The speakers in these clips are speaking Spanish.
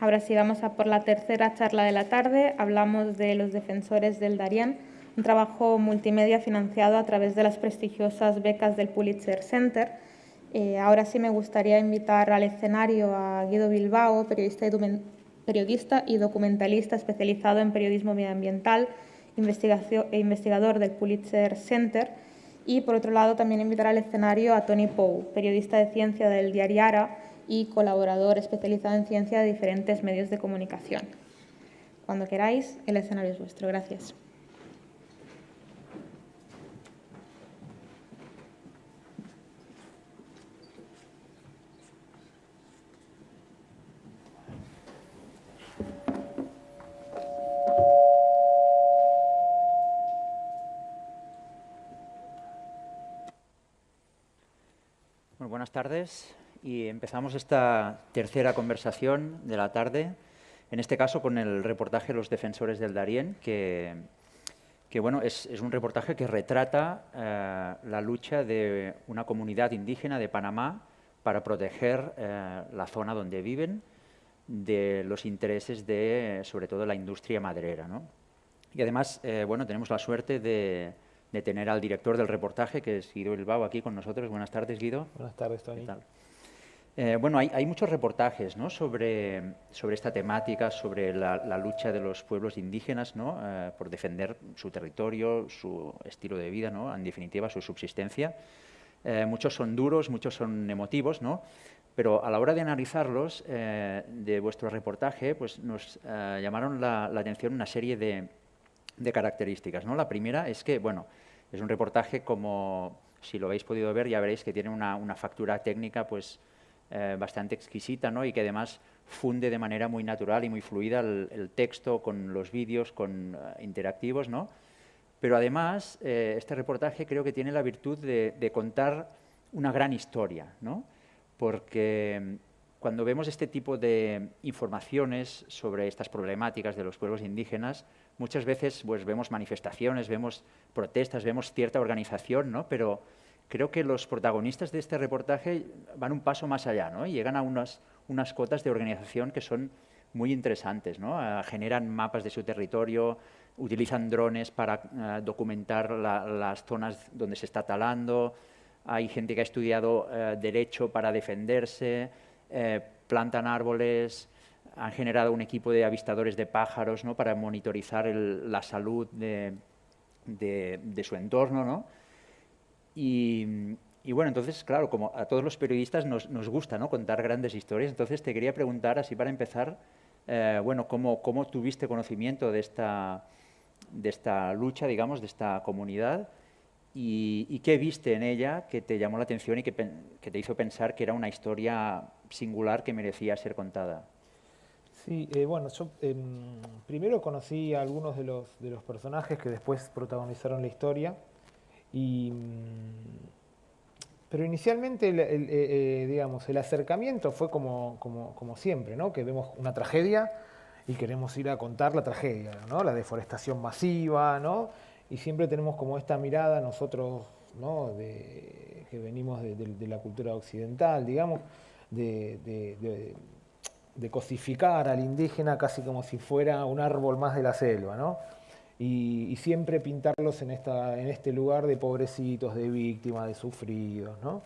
Ahora sí, vamos a por la tercera charla de la tarde. Hablamos de los defensores del Darién, un trabajo multimedia financiado a través de las prestigiosas becas del Pulitzer Center. Ahora sí me gustaría invitar al escenario a Guido Bilbao, periodista y documentalista especializado en periodismo medioambiental, investigador del Pulitzer Center. Y, por otro lado, también invitar al escenario a Tony Pou, periodista de ciencia del diario Ara y colaborador especializado en ciencia de diferentes medios de comunicación. Cuando queráis, el escenario es vuestro. Gracias. Bueno, buenas tardes y empezamos esta tercera conversación de la tarde, en este caso con el reportaje Los defensores del Darién, que bueno, es un reportaje que retrata la lucha de una comunidad indígena de Panamá para proteger la zona donde viven de los intereses de, sobre todo, la industria maderera, ¿no? Y además, bueno, tenemos la suerte de tener al director del reportaje, que es Guido Bilbao, aquí con nosotros. Buenas tardes, Guido. Buenas tardes, Tony. ¿Qué tal? Bueno, hay muchos reportajes, ¿no?, sobre esta temática, sobre la lucha de los pueblos indígenas, ¿no?, por defender su territorio, su estilo de vida, ¿no?, en definitiva, su subsistencia. Muchos son duros, muchos son emotivos, ¿no?, pero a la hora de analizarlos, de vuestro reportaje, pues nos llamaron la atención una serie de características, ¿no? La primera es que, bueno, es un reportaje, como si lo habéis podido ver, ya veréis que tiene una factura técnica pues bastante exquisita, ¿no?, y que además funde de manera muy natural y muy fluida el texto con los vídeos, con interactivos, ¿no? Pero además, este reportaje creo que tiene la virtud de contar una gran historia, ¿no? Porque cuando vemos este tipo de informaciones sobre estas problemáticas de los pueblos indígenas, muchas veces pues, vemos manifestaciones, vemos protestas, vemos cierta organización, ¿no? Pero creo que los protagonistas de este reportaje van un paso más allá, ¿no? Y llegan a unas cotas de organización que son muy interesantes, ¿no? Generan mapas de su territorio, utilizan drones para documentar las zonas donde se está talando. Hay gente que ha estudiado derecho para defenderse, plantan árboles, han generado un equipo de avistadores de pájaros, ¿no?, para monitorizar la salud de su entorno, ¿no? Y bueno, entonces, claro, como a todos los periodistas nos gusta, ¿no?, contar grandes historias, entonces te quería preguntar, así para empezar, bueno, ¿cómo tuviste conocimiento de esta lucha, digamos, de esta comunidad? ¿Y qué viste en ella que te llamó la atención y que te hizo pensar que era una historia singular que merecía ser contada? Sí, bueno, yo primero conocí a algunos de los personajes que después protagonizaron la historia, pero inicialmente digamos, el acercamiento fue como siempre, ¿no?, que vemos una tragedia y queremos ir a contar la tragedia, ¿no?, la deforestación masiva, ¿no?, y siempre tenemos como esta mirada nosotros, ¿no?, que venimos de la cultura occidental, digamos, de cosificar al indígena casi como si fuera un árbol más de la selva, ¿no? Y siempre pintarlos en este lugar de pobrecitos, de víctimas, de sufridos, ¿no?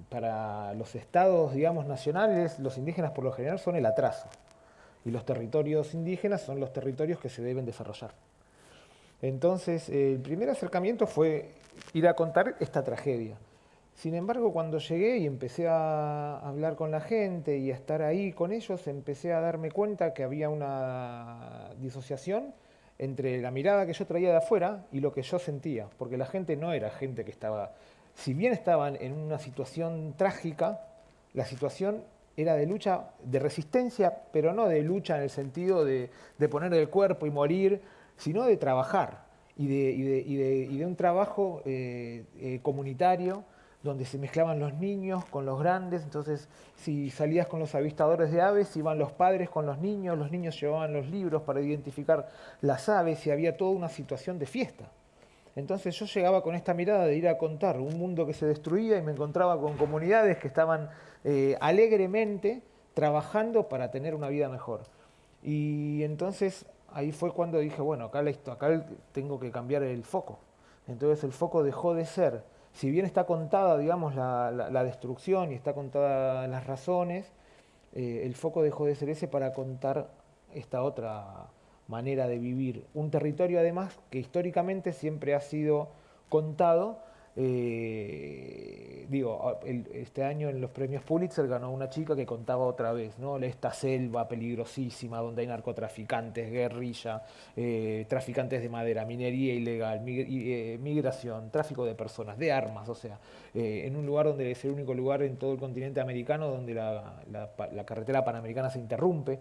Para los estados, digamos, nacionales, los indígenas por lo general son el atraso, y los territorios indígenas son los territorios que se deben desarrollar. Entonces, el primer acercamiento fue ir a contar esta tragedia. Sin embargo, cuando llegué y empecé a hablar con la gente y a estar ahí con ellos, empecé a darme cuenta que había una disociación entre la mirada que yo traía de afuera y lo que yo sentía, porque la gente no era gente que estaba, si bien estaban en una situación trágica, la situación era de lucha, de resistencia, pero no de lucha en el sentido de poner el cuerpo y morir, sino de trabajar y de un trabajo comunitario, donde se mezclaban los niños con los grandes. Entonces, si salías con los avistadores de aves, iban los padres con los niños llevaban los libros para identificar las aves y había toda una situación de fiesta. Entonces yo llegaba con esta mirada de ir a contar un mundo que se destruía y me encontraba con comunidades que estaban alegremente trabajando para tener una vida mejor. Y entonces ahí fue cuando dije, bueno, acá tengo que cambiar el foco. Entonces el foco dejó de ser, si bien está contada, digamos, la destrucción y está contada las razones, el foco dejó de ser ese para contar esta otra manera de vivir. Un territorio además que históricamente siempre ha sido contado. Este año en los premios Pulitzer ganó una chica que contaba otra vez, ¿no? Esta selva peligrosísima donde hay narcotraficantes, guerrilla, traficantes de madera, minería ilegal, migración, tráfico de personas, de armas, o sea, en un lugar donde es el único lugar en todo el continente americano donde la carretera panamericana se interrumpe,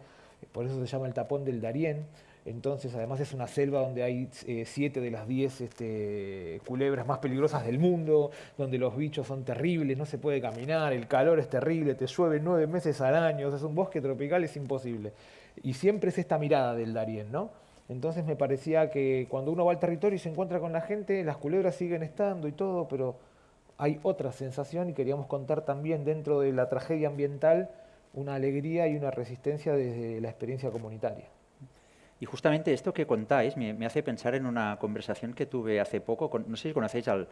por eso se llama el tapón del Darién. Entonces, además es una selva donde hay 7 de las 10 culebras más peligrosas del mundo, donde los bichos son terribles, no se puede caminar, el calor es terrible, te llueve 9 meses al año, o sea, es un bosque tropical, es imposible. Y siempre es esta mirada del Darién, ¿no? Entonces me parecía que cuando uno va al territorio y se encuentra con la gente, las culebras siguen estando y todo, pero hay otra sensación y queríamos contar también dentro de la tragedia ambiental una alegría y una resistencia desde la experiencia comunitaria. Y justamente esto que contáis me hace pensar en una conversación que tuve hace poco, no sé si conocéis a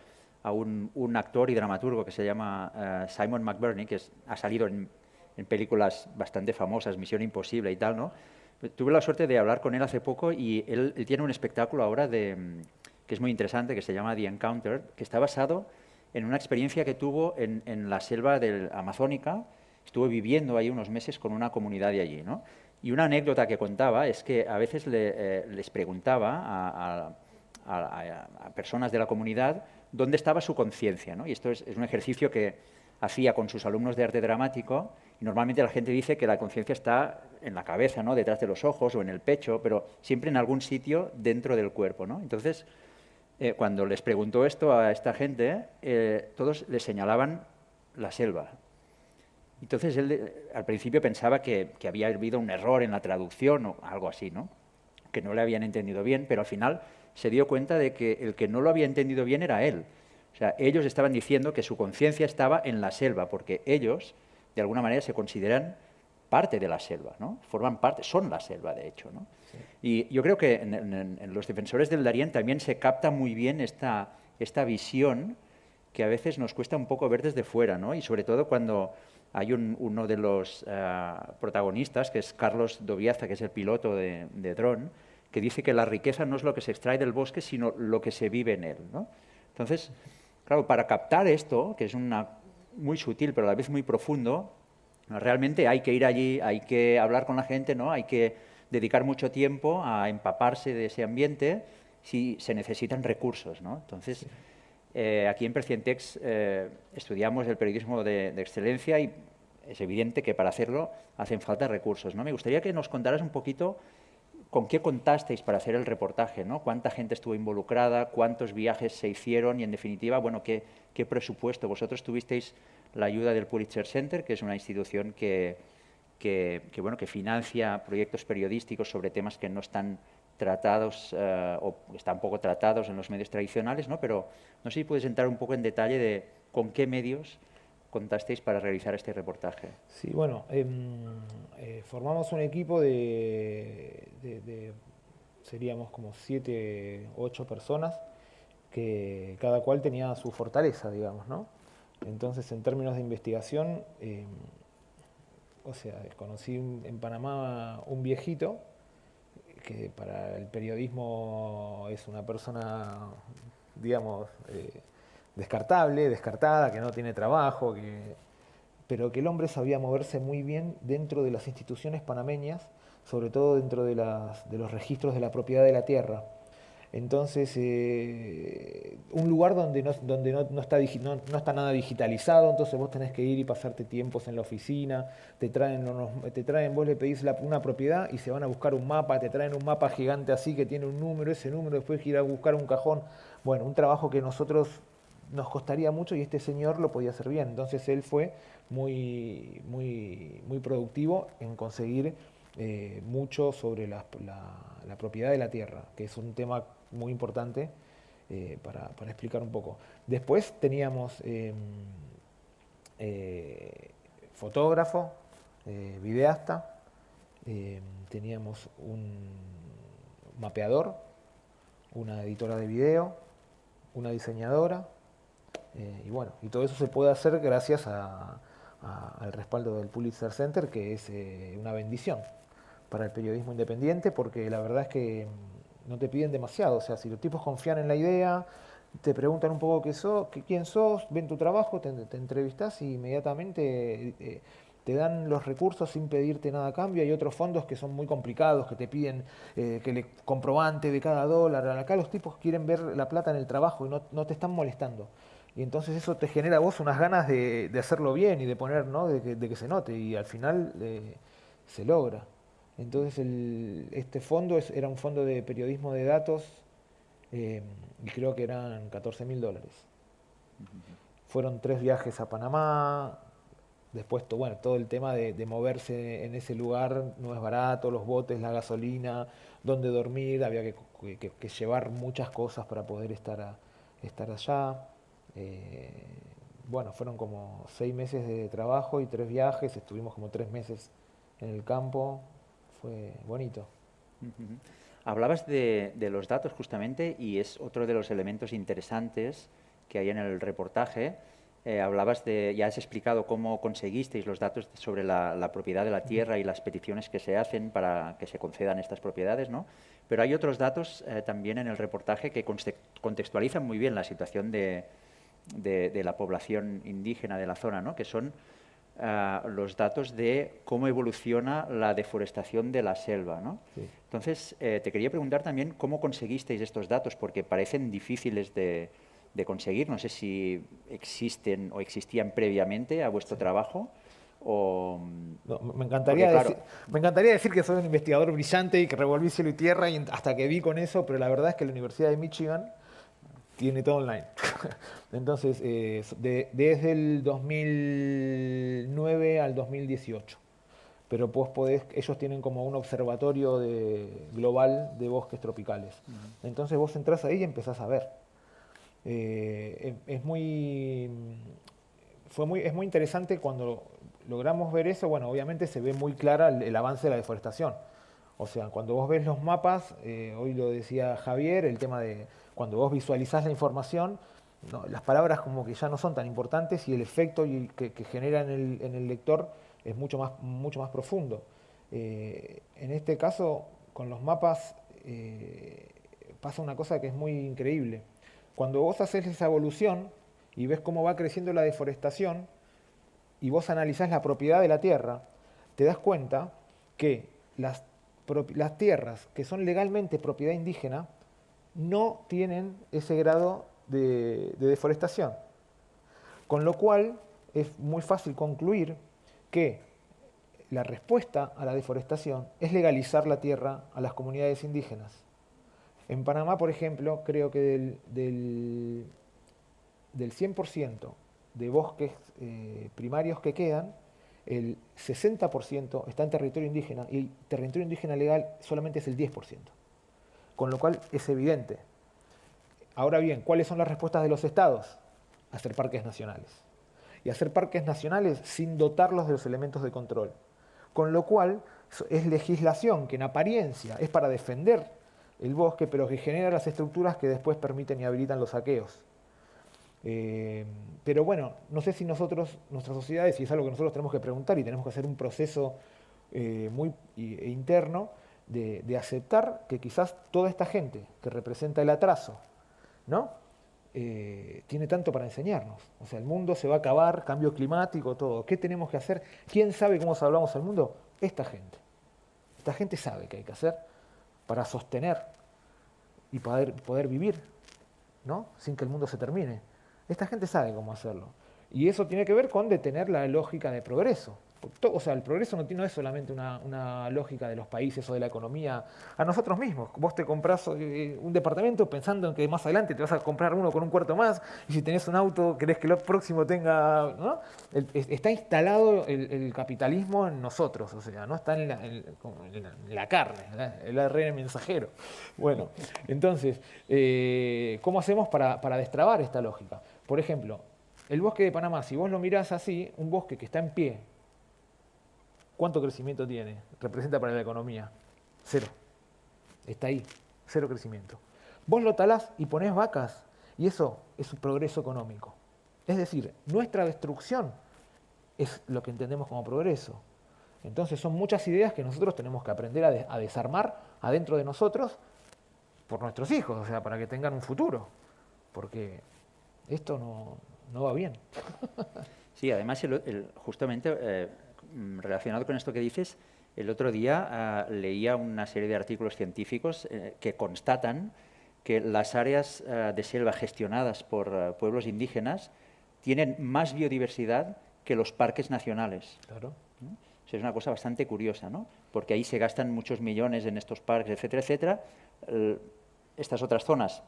un actor y dramaturgo que se llama Simon McBurney, que ha salido en películas bastante famosas, Misión Imposible y tal, ¿no? Tuve la suerte de hablar con él hace poco y él tiene un espectáculo ahora que es muy interesante, que se llama The Encounter, que está basado en una experiencia que tuvo en la selva amazónica. Estuve viviendo ahí unos meses con una comunidad de allí, ¿no? Y una anécdota que contaba es que a veces les preguntaba a personas de la comunidad dónde estaba su conciencia, ¿no? Y esto es un ejercicio que hacía con sus alumnos de arte dramático, y normalmente la gente dice que la conciencia está en la cabeza, ¿no? Detrás de los ojos o en el pecho, pero siempre en algún sitio dentro del cuerpo, ¿no? Entonces, cuando les preguntó esto a esta gente, todos les señalaban la selva. Entonces él al principio pensaba que había habido un error en la traducción o algo así, ¿no? Que no le habían entendido bien, pero al final se dio cuenta de que el que no lo había entendido bien era él. O sea, ellos estaban diciendo que su conciencia estaba en la selva, porque ellos, de alguna manera, se consideran parte de la selva, ¿no? Forman parte, son la selva, de hecho, ¿no? Sí. Y yo creo que en los defensores del Darién también se capta muy bien esta visión que a veces nos cuesta un poco ver desde fuera, ¿no? Y sobre todo cuando hay uno de los protagonistas, que es Carlos Dobiaza, que es el piloto de dron, que dice que la riqueza no es lo que se extrae del bosque, sino lo que se vive en él, ¿no? Entonces, claro, para captar esto, que es muy sutil pero a la vez muy profundo, realmente hay que ir allí, hay que hablar con la gente, ¿no? Hay que dedicar mucho tiempo a empaparse de ese ambiente si se necesitan recursos, ¿no? Entonces, sí. Aquí en Precientex estudiamos el periodismo de excelencia y es evidente que para hacerlo hacen falta recursos, ¿no? Me gustaría que nos contaras un poquito con qué contasteis para hacer el reportaje, ¿no? Cuánta gente estuvo involucrada, cuántos viajes se hicieron y, en definitiva, bueno, qué presupuesto. Vosotros tuvisteis la ayuda del Pulitzer Center, que es una institución que financia proyectos periodísticos sobre temas que no están tratados o están poco tratados en los medios tradicionales, ¿no? Pero no sé si puedes entrar un poco en detalle de con qué medios contasteis para realizar este reportaje. Sí, bueno, formamos un equipo seríamos como 7, 8 personas, que cada cual tenía su fortaleza, digamos, ¿no? Entonces, en términos de investigación, conocí en Panamá un viejito, que para el periodismo es una persona, digamos, descartada, que no tiene trabajo, pero que el hombre sabía moverse muy bien dentro de las instituciones panameñas, sobre todo dentro de los registros de la propiedad de la tierra. Entonces, un lugar donde no está nada digitalizado, entonces vos tenés que ir y pasarte tiempos en la oficina, te traen, vos le pedís una propiedad y se van a buscar un mapa, te traen un mapa gigante así que tiene un número, ese número después ir a buscar un cajón. Bueno, un trabajo que nosotros nos costaría mucho y este señor lo podía hacer bien. Entonces él fue muy, muy, muy productivo en conseguir mucho sobre la propiedad de la tierra, que es un tema muy importante para explicar un poco. Después teníamos fotógrafo, videasta, teníamos un mapeador, una editora de video, una diseñadora, y bueno, y todo eso se puede hacer gracias al respaldo del Pulitzer Center, que es una bendición para el periodismo independiente, porque la verdad es que no te piden demasiado. O sea, si los tipos confían en la idea, te preguntan un poco quién sos, ven tu trabajo, te entrevistas y inmediatamente te dan los recursos sin pedirte nada a cambio. Hay otros fondos que son muy complicados, que te piden que el comprobante de cada dólar. Acá los tipos quieren ver la plata en el trabajo y no te están molestando. Y entonces eso te genera a vos unas ganas de hacerlo bien y de poner, ¿no? de que se note, y al final se logra. Entonces este fondo era un fondo de periodismo de datos, y creo que eran $14.000. Fueron 3 viajes a Panamá. Después, bueno, todo el tema de moverse en ese lugar no es barato, los botes, la gasolina, dónde dormir, había que llevar muchas cosas para poder estar allá. Bueno, fueron como 6 meses de trabajo y 3 viajes, estuvimos como 3 meses en el campo, fue bonito. Ujú. Hablabas de los datos justamente, y es otro de los elementos interesantes que hay en el reportaje. Hablabas ya has explicado cómo conseguisteis los datos sobre la propiedad de la tierra y las peticiones que se hacen para que se concedan estas propiedades, ¿no? Pero hay otros datos también en el reportaje que contextualizan muy bien la situación de la población indígena de la zona, ¿no? Que son los datos de cómo evoluciona la deforestación de la selva, ¿no? Sí. Entonces, te quería preguntar también cómo conseguisteis estos datos, porque parecen difíciles de conseguir. No sé si existen o existían previamente a vuestro trabajo. O, No, porque, claro, me encantaría decir que soy un investigador brillante y que revolví cielo y tierra hasta que vi con eso, pero la verdad es que la Universidad de Michigan tiene todo online. Entonces, desde el 2009 al 2018. Pero vos ellos tienen como un observatorio global de bosques tropicales. Entonces vos entrás ahí y empezás a ver. Es muy interesante cuando logramos ver eso. Bueno, obviamente se ve muy clara el avance de la deforestación. O sea, cuando vos ves los mapas, hoy lo decía Javier, el tema de cuando vos visualizás la información, no, las palabras como que ya no son tan importantes y el efecto que genera en el lector es mucho más profundo. En este caso, con los mapas pasa una cosa que es muy increíble. Cuando vos haces esa evolución y ves cómo va creciendo la deforestación y vos analizás la propiedad de la tierra, te das cuenta que las tierras que son legalmente propiedad indígena no tienen ese grado de deforestación. Con lo cual es muy fácil concluir que la respuesta a la deforestación es legalizar la tierra a las comunidades indígenas. En Panamá, por ejemplo, creo que del 100% de bosques primarios que quedan, el 60% está en territorio indígena y el territorio indígena legal solamente es el 10%. Con lo cual es evidente. Ahora bien, ¿cuáles son las respuestas de los estados? Hacer parques nacionales. Y hacer parques nacionales sin dotarlos de los elementos de control. Con lo cual es legislación que en apariencia es para defender el bosque, pero que genera las estructuras que después permiten y habilitan los saqueos. Pero bueno, no sé si nuestras sociedades, y es algo que nosotros tenemos que preguntar y tenemos que hacer un proceso muy interno de aceptar que quizás toda esta gente que representa el atraso, ¿no? Tiene tanto para enseñarnos. O sea, el mundo se va a acabar, cambio climático, todo. ¿Qué tenemos que hacer? ¿Quién sabe cómo salvamos al mundo? Esta gente. Esta gente sabe qué hay que hacer para sostener y poder vivir, ¿no? Sin que el mundo se termine. Esta gente sabe cómo hacerlo. Y eso tiene que ver con detener la lógica de progreso. O sea, el progreso no es solamente una lógica de los países o de la economía. A nosotros mismos, vos te comprás un departamento pensando en que más adelante te vas a comprar uno con un cuarto más, y si tenés un auto querés que lo próximo tenga, ¿no? Está instalado el capitalismo en nosotros, o sea, no está en la carne, el ARN mensajero. Bueno, entonces, ¿cómo hacemos para destrabar esta lógica? Por ejemplo, el bosque de Panamá, si vos lo mirás así, un bosque que está en pie, ¿cuánto crecimiento tiene? Representa para la economía. Cero. Está ahí, cero crecimiento. Vos lo talás y ponés vacas, y eso es un progreso económico. Es decir, nuestra destrucción es lo que entendemos como progreso. Entonces son muchas ideas que nosotros tenemos que aprender a desarmar adentro de nosotros por nuestros hijos, o sea, para que tengan un futuro. Porque esto no va bien. Sí, además, justamente relacionado con esto que dices, el otro día leía una serie de artículos científicos que constatan que las áreas de selva gestionadas por pueblos indígenas tienen más biodiversidad que los parques nacionales. Claro. ¿No? O sea, es una cosa bastante curiosa, ¿no? Porque ahí se gastan muchos millones en estos parques, etcétera, etcétera. Estas otras zonas,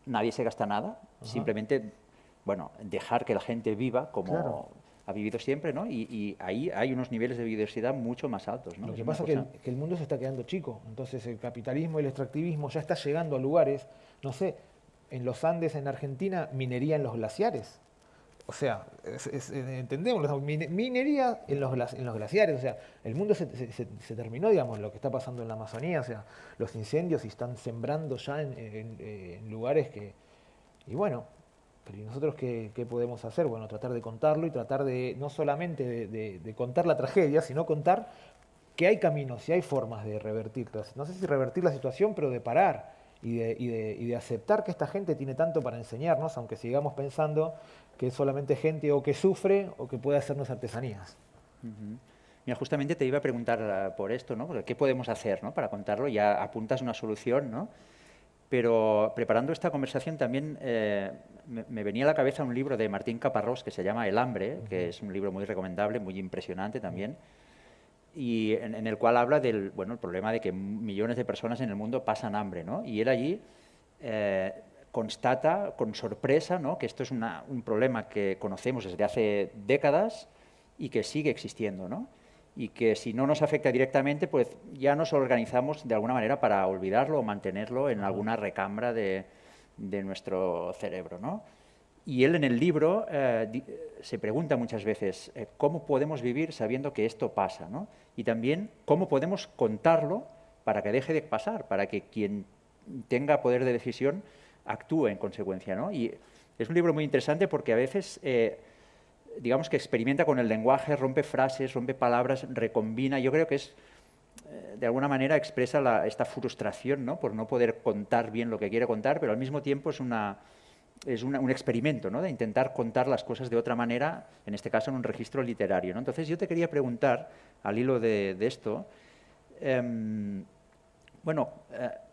nadie se gasta nada, simplemente, bueno, dejar que la gente viva como ha vivido siempre, ¿no? Y ahí hay unos niveles de biodiversidad mucho más altos, ¿no? Lo que pasa es que el mundo se está quedando chico, entonces el capitalismo y el extractivismo ya está llegando a lugares, no sé, en los Andes, en Argentina, minería en los glaciares. O sea, entendemos, minería en los glaciares, o sea, el mundo se terminó, digamos, lo que está pasando en la Amazonía, o sea, los incendios están sembrando ya en lugares que... Y bueno, pero ¿y nosotros qué podemos hacer? Bueno, tratar de contarlo y tratar de, no solamente de contar la tragedia, sino contar que hay caminos y hay formas de revertir, no sé si revertir la situación, pero de parar y de aceptar que esta gente tiene tanto para enseñarnos, aunque sigamos pensando que es solamente gente o que sufre o que puede hacernos artesanías. Mira, justamente te iba a preguntar por esto, ¿no? ¿Qué podemos hacer, ¿no? Para contarlo? Ya apuntas una solución, ¿no? Pero preparando esta conversación también me venía a la cabeza un libro de Martín Caparrós que se llama El hambre, que es un libro muy recomendable, muy impresionante también, y en el cual habla del el problema de que millones de personas en el mundo pasan hambre, ¿no? Y él allí constata con sorpresa, ¿no?, que esto es un problema que conocemos desde hace décadas y que sigue existiendo, ¿no? Y que si no nos afecta directamente, pues ya nos organizamos de alguna manera para olvidarlo o mantenerlo en alguna recámara de nuestro cerebro, ¿no? Y él en el libro se pregunta muchas veces cómo podemos vivir sabiendo que esto pasa, ¿no? Y también cómo podemos contarlo para que deje de pasar, para que quien tenga poder de decisión actúe en consecuencia, ¿no? Y es un libro muy interesante porque a veces digamos que experimenta con el lenguaje, rompe frases, rompe palabras, recombina. Yo creo que es, de alguna manera, expresa esta frustración, ¿no?, por no poder contar bien lo que quiere contar, pero al mismo tiempo es un experimento, ¿no?, de intentar contar las cosas de otra manera, en este caso en un registro literario, ¿no? Entonces yo te quería preguntar, al hilo de esto,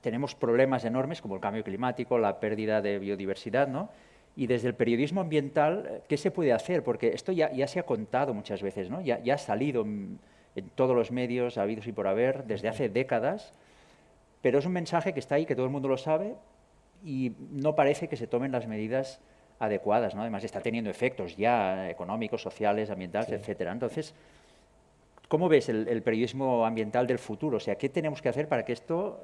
tenemos problemas enormes como el cambio climático, la pérdida de biodiversidad, ¿no? Y desde el periodismo ambiental, ¿qué se puede hacer? Porque esto ya se ha contado muchas veces, ¿no? Ya ha salido en todos los medios habidos y por haber desde hace décadas, pero es un mensaje que está ahí, que todo el mundo lo sabe y no parece que se tomen las medidas adecuadas, ¿no? Además está teniendo efectos ya económicos, sociales, ambientales, etcétera. Entonces, ¿cómo ves el periodismo ambiental del futuro? O sea, ¿qué tenemos que hacer para que esto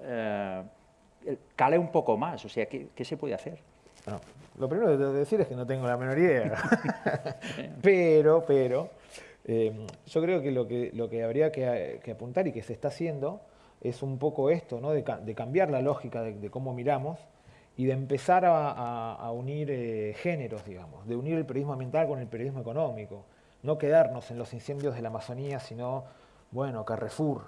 cale un poco más? O sea, ¿qué se puede hacer? Bueno, lo primero que tengo que decir es que no tengo la menor idea. pero yo creo que lo que habría que apuntar y que se está haciendo es un poco esto, ¿no?, de cambiar la lógica de cómo miramos y de empezar a unir géneros, digamos, de unir el periodismo ambiental con el periodismo económico. No quedarnos en los incendios de la Amazonía, sino, bueno, Carrefour,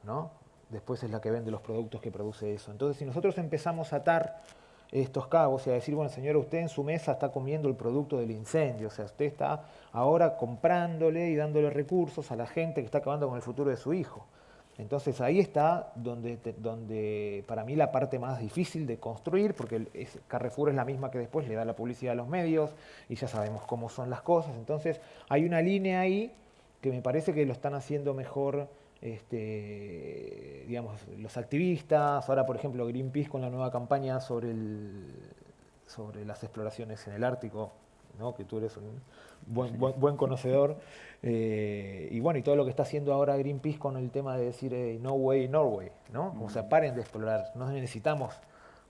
¿no? Después es la que vende los productos que produce eso. Entonces, si nosotros empezamos a atar estos cabos y a decir, bueno, señora, usted en su mesa está comiendo el producto del incendio, o sea, usted está ahora comprándole y dándole recursos a la gente que está acabando con el futuro de su hijo. Entonces ahí está donde para mí la parte más difícil de construir, porque Carrefour es la misma que después le da la publicidad a los medios y ya sabemos cómo son las cosas. Entonces hay una línea ahí que me parece que lo están haciendo mejor, digamos, los activistas. Ahora, por ejemplo, Greenpeace con la nueva campaña sobre las exploraciones en el Ártico, ¿no?, que tú eres un buen conocedor, y bueno, y todo lo que está haciendo ahora Greenpeace con el tema de decir no way Norway, ¿no? O sea, paren de explorar, no necesitamos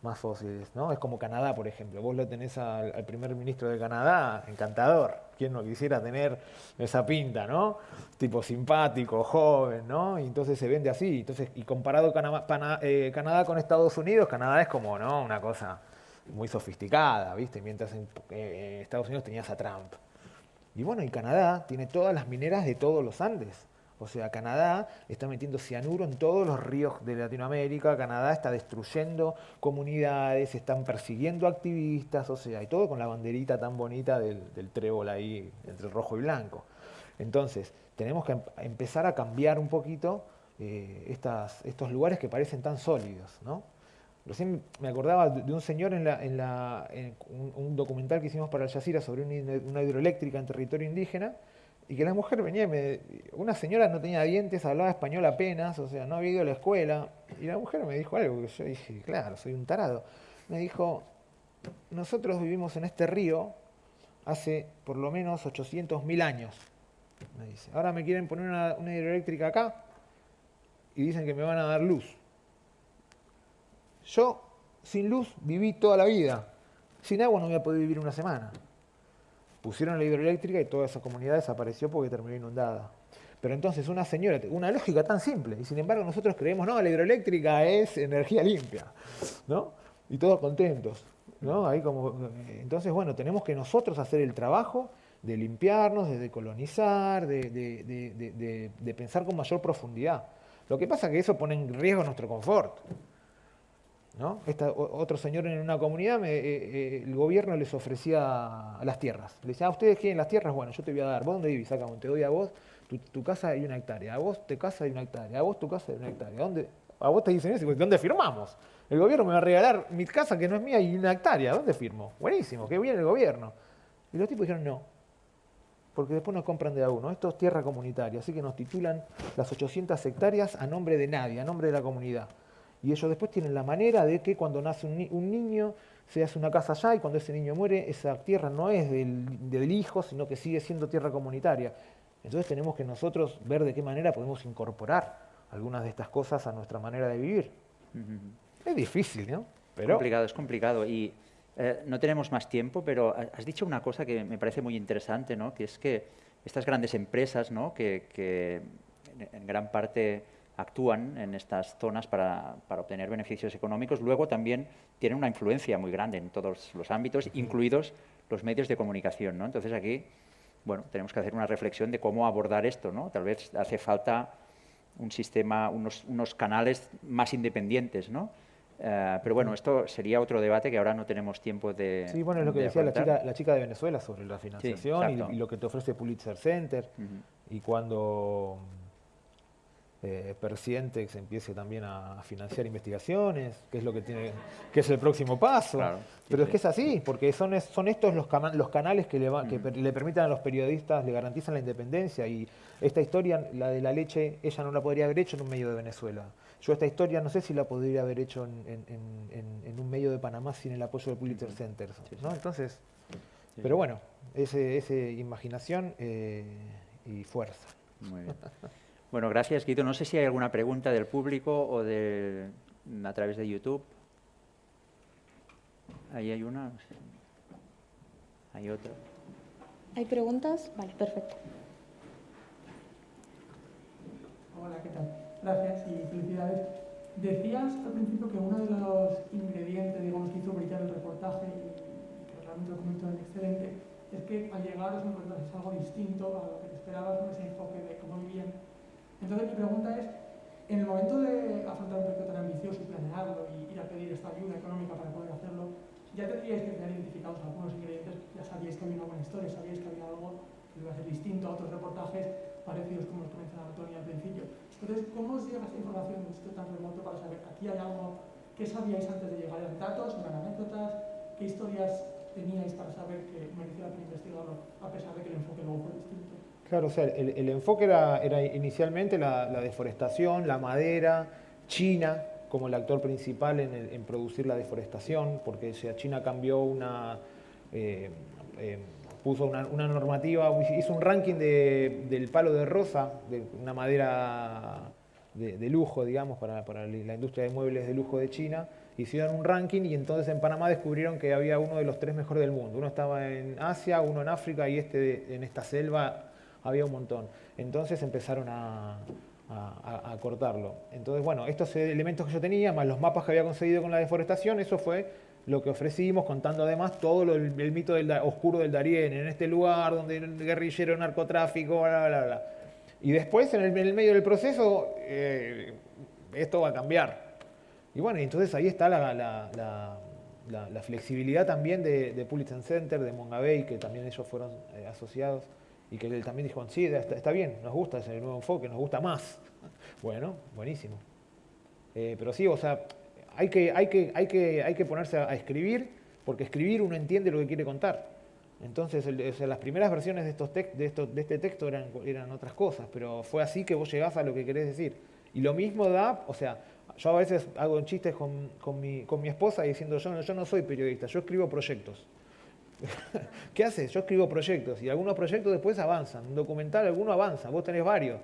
más fósiles, ¿no? Es como Canadá, por ejemplo. Vos lo tenés al primer ministro de Canadá, encantador. ¿Quién no quisiera tener esa pinta, ¿no? Tipo simpático, joven, ¿no? Y entonces se vende así. Entonces, y comparado Canadá con Estados Unidos, Canadá es como, ¿no? Una cosa muy sofisticada, ¿viste? Mientras en Estados Unidos tenías a Trump. Y bueno, y Canadá tiene todas las mineras de todos los Andes. O sea, Canadá está metiendo cianuro en todos los ríos de Latinoamérica, Canadá está destruyendo comunidades, están persiguiendo activistas, o sea, y todo con la banderita tan bonita del trébol ahí, entre rojo y blanco. Entonces, tenemos que empezar a cambiar un poquito estos lugares que parecen tan sólidos, ¿no? Recién me acordaba de un señor en un documental que hicimos para Al Jazeera sobre una hidroeléctrica en territorio indígena, y que la mujer venía una señora no tenía dientes, hablaba español apenas, o sea, no había ido a la escuela, y la mujer me dijo algo que yo dije, claro, soy un tarado. Me dijo, nosotros vivimos en este río hace por lo menos 800.000 años, me dice. Ahora me quieren poner una hidroeléctrica acá y dicen que me van a dar luz. Yo, sin luz, viví toda la vida. Sin agua no voy a poder vivir una semana. Pusieron la hidroeléctrica y toda esa comunidad desapareció porque terminó inundada. Pero entonces una señora, una lógica tan simple, y sin embargo nosotros creemos, no, la hidroeléctrica es energía limpia, ¿no? Y todos contentos, ¿no? Ahí como, entonces, bueno, tenemos que nosotros hacer el trabajo de limpiarnos, de decolonizar, de pensar con mayor profundidad. Lo que pasa es que eso pone en riesgo nuestro confort, ¿no? Otro señor en una comunidad, el gobierno les ofrecía las tierras. Le decía, ¿ustedes quieren las tierras? Bueno, yo te voy a dar. ¿Vos dónde vivís? Acá, te doy a vos tu casa y 1 hectárea. A vos tu casa y 1 hectárea. A vos tu casa y 1 hectárea. A vos te dicen eso, ¿dónde firmamos? El gobierno me va a regalar mi casa que no es mía y 1 hectárea. ¿Dónde firmo? Buenísimo, que viene el gobierno. Y los tipos dijeron no. Porque después nos compran de a uno. Esto es tierra comunitaria, así que nos titulan las 800 hectáreas a nombre de nadie, a nombre de la comunidad. Y ellos después tienen la manera de que cuando nace un niño se hace una casa allá y cuando ese niño muere, esa tierra no es del hijo, sino que sigue siendo tierra comunitaria. Entonces tenemos que nosotros ver de qué manera podemos incorporar algunas de estas cosas a nuestra manera de vivir. Es difícil, ¿no? Pero Es complicado. Y no tenemos más tiempo, pero has dicho una cosa que me parece muy interesante, ¿no? Que es que estas grandes empresas, ¿no? que en gran parte actúan en estas zonas para obtener beneficios económicos, luego también tienen una influencia muy grande en todos los ámbitos, incluidos los medios de comunicación, ¿no? Entonces aquí, bueno, tenemos que hacer una reflexión de cómo abordar esto, ¿no? Tal vez hace falta un sistema, unos canales más independientes, ¿no? Pero bueno, esto sería otro debate que ahora no tenemos tiempo de sí, bueno, es lo que decía la chica de Venezuela sobre la financiación sí, y lo que te ofrece Pulitzer Center. Y cuando Persientex empiece también a financiar investigaciones, que es lo que que es el próximo paso. Claro, pero es que es así, porque son estos los canales que le permitan a los periodistas, le garantizan la independencia. Y esta historia, la de la leche, ella no la podría haber hecho en un medio de Venezuela. Yo esta historia no sé si la podría haber hecho en un medio de Panamá sin el apoyo de Pulitzer Center, ¿no? Entonces, pero bueno, ese imaginación y fuerza. Muy bien. Bueno, gracias, Guido. No sé si hay alguna pregunta del público o a través de YouTube. Ahí hay una. Hay otra. ¿Hay preguntas? Vale, perfecto. Hola, ¿qué tal? Gracias y felicidades. Decías al principio que uno de los ingredientes, digamos, que hizo brillar el reportaje y que realmente lo comentó en excelente, es que al llegar a los reportajes es algo distinto a lo que te esperabas, con ese enfoque de cómo vivían. Entonces mi pregunta es, en el momento de afrontar un proyecto tan ambicioso y planearlo y ir a pedir esta ayuda económica para poder hacerlo, ya tendríais que tener identificados algunos ingredientes, ya sabíais que había una buena historia, sabíais que había algo que iba a ser distinto a otros reportajes parecidos como los que mencionaba Tony al principio. Entonces, ¿cómo os llega esta información de un sitio tan remoto para saber que aquí hay algo? ¿Qué sabíais antes de llegar? ¿Eran datos? ¿Eran anécdotas? ¿Qué historias teníais para saber que merecía la pena investigarlo, a pesar de que el enfoque luego fue distinto? Claro, o sea, el enfoque era inicialmente la deforestación, la madera, China como el actor principal en producir la deforestación, porque China cambió puso una normativa, hizo un ranking del palo de rosa, de una madera de lujo, digamos, para la industria de muebles de lujo de China, hicieron un ranking y entonces en Panamá descubrieron que había uno de los 3 mejores del mundo. Uno estaba en Asia, uno en África y en esta selva había un montón. Entonces empezaron a cortarlo. Entonces, bueno, estos elementos que yo tenía, más los mapas que había conseguido con la deforestación, eso fue lo que ofrecimos, contando además todo el mito oscuro del Darién, en este lugar donde el guerrillero, narcotráfico, bla, bla, bla. Y después, en el medio del proceso, esto va a cambiar. Y bueno, entonces ahí está la flexibilidad también de Pulitzer Center, de Mongabay, que también ellos fueron asociados, y que él también dijo, sí, está bien, nos gusta ese nuevo enfoque, nos gusta más. Bueno, buenísimo. Pero sí, o sea, hay que ponerse a escribir, porque escribir uno entiende lo que quiere contar. Entonces, las primeras versiones de este texto eran otras cosas, pero fue así que vos llegás a lo que querés decir. Y lo mismo da, o sea, yo a veces hago chistes con mi esposa diciendo, yo no soy periodista, yo escribo proyectos. ¿Qué haces? Yo escribo proyectos y algunos proyectos después avanzan. Un documental, alguno avanza, vos tenés varios.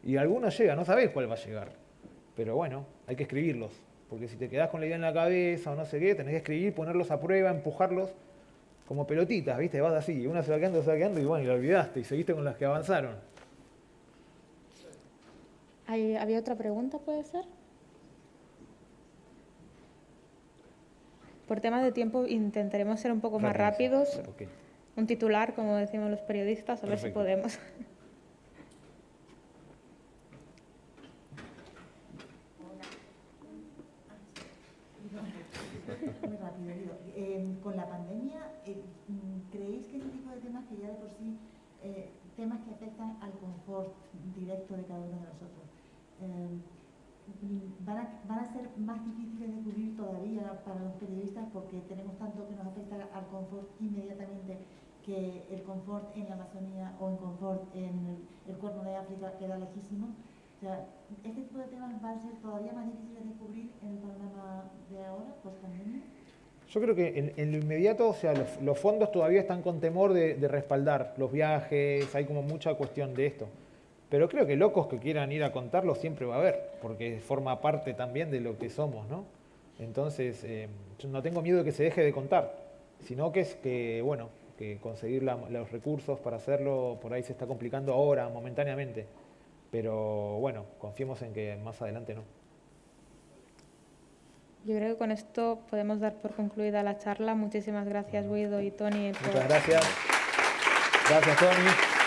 Y algunos llegan, no sabés cuál va a llegar. Pero bueno, hay que escribirlos. Porque si te quedás con la idea en la cabeza o no sé qué, tenés que escribir, ponerlos a prueba, empujarlos como pelotitas, ¿viste? Vas así, una se va quedando y bueno, y la olvidaste y seguiste con las que avanzaron. ¿Había otra pregunta, puede ser? Por tema de tiempo intentaremos ser un poco más rápidos. Okay. Un titular, como decimos los periodistas, a ver si podemos. Muy rápido, digo, con la pandemia, ¿creéis que este tipo de temas, que ya de por sí, temas que afectan al confort directo de cada uno de nosotros, van a ser más difíciles de cubrir todavía para los periodistas porque tenemos tanto que nos afecta al confort inmediatamente, que el confort en la Amazonía o el confort en el Cuerno de África queda lejísimo? O sea, ¿este tipo de temas van a ser todavía más difíciles de cubrir en el panorama de ahora, post-pandemia? Yo creo que en lo inmediato, o sea, los fondos todavía están con temor de respaldar los viajes, hay como mucha cuestión de esto. Pero creo que locos que quieran ir a contarlo siempre va a haber, porque forma parte también de lo que somos, ¿no? Entonces, yo no tengo miedo de que se deje de contar, sino que conseguir los recursos para hacerlo por ahí se está complicando ahora, momentáneamente. Pero bueno, confiemos en que más adelante no. Yo creo que con esto podemos dar por concluida la charla. Muchísimas gracias, Guido y Tony. Muchas gracias. Gracias, Tony.